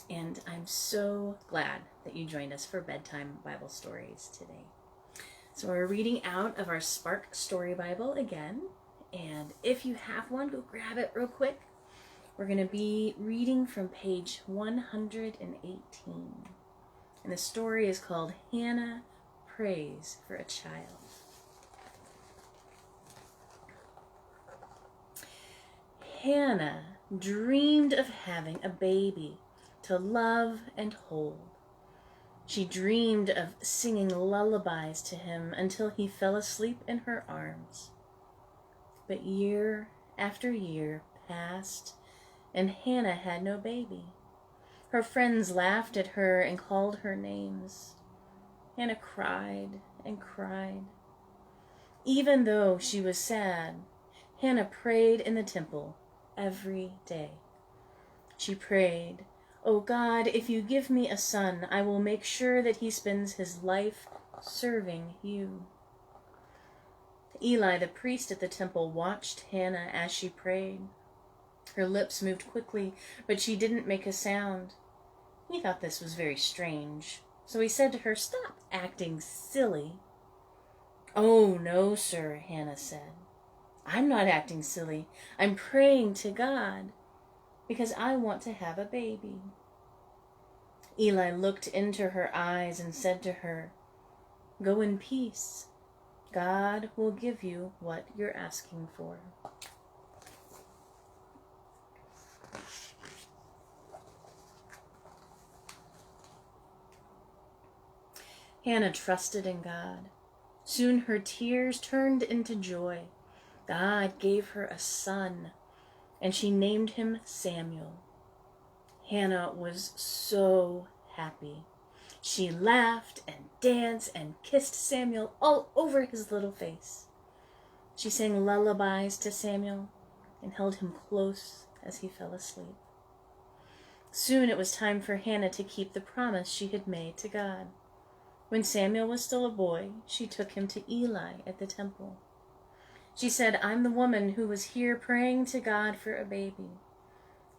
And I'm so glad that you joined us for Bedtime Bible Stories today. So we're reading out of our Spark Story Bible again. And if you have one, go grab it real quick. We're going to be reading from page 118. And the story is called Hannah Prays for a Child. Hannah dreamed of having a baby to love and hold. She dreamed of singing lullabies to him until he fell asleep in her arms. But year after year passed, and Hannah had no baby. Her friends laughed at her and called her names. Hannah cried and cried. Even though she was sad, Hannah prayed in the temple every day. She prayed, "Oh God, if you give me a son, I will make sure that he spends his life serving you." Eli, the priest at the temple, watched Hannah as she prayed. Her lips moved quickly, but she didn't make a sound. He thought this was very strange, so he said to her, "Stop acting silly." "Oh, no, sir," Hannah said. "I'm not acting silly. I'm praying to God because I want to have a baby." Eli looked into her eyes and said to her, "Go in peace. God will give you what you're asking for." Hannah trusted in God. Soon her tears turned into joy. God gave her a son, and she named him Samuel. Hannah was so happy. She laughed and danced and kissed Samuel all over his little face. She sang lullabies to Samuel and held him close as he fell asleep. Soon it was time for Hannah to keep the promise she had made to God. When Samuel was still a boy, she took him to Eli at the temple. She said, "I'm the woman who was here praying to God for a baby,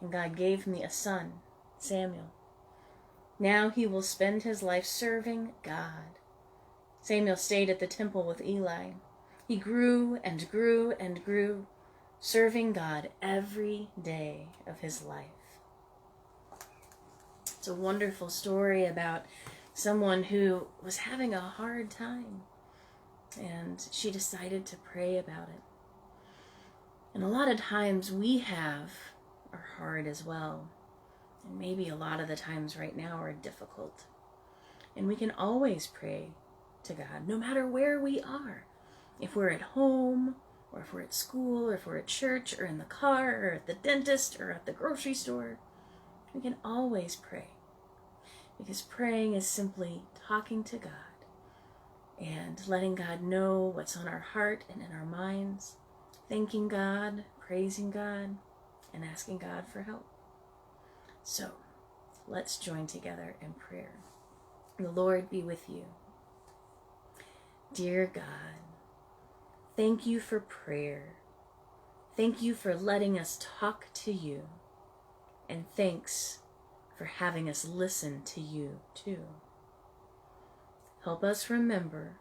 and God gave me a son, Samuel. Now he will spend his life serving God." Samuel stayed at the temple with Eli. He grew and grew and grew, serving God every day of his life. It's a wonderful story about someone who was having a hard time, and she decided to pray about it. And a lot of times we are hard as well. And maybe a lot of the times right now are difficult. And we can always pray to God, no matter where we are. If we're at home, or if we're at school, or if we're at church, or in the car, or at the dentist, or at the grocery store, we can always pray. Because praying is simply talking to God and letting God know what's on our heart and in our minds, thanking God, praising God, and asking God for help. So, let's join together in prayer. The Lord be with you. Dear God, thank you for prayer. Thank you for letting us talk to you. And thanks for having us listen to you too. Help us remember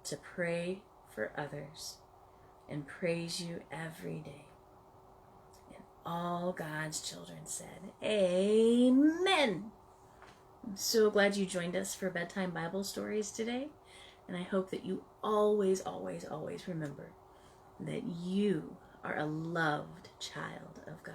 to pray for others and praise you every day. And all God's children said, Amen. I'm so glad you joined us for Bedtime Bible Stories today. And I hope that you always, always, always remember that you are a loved child of God.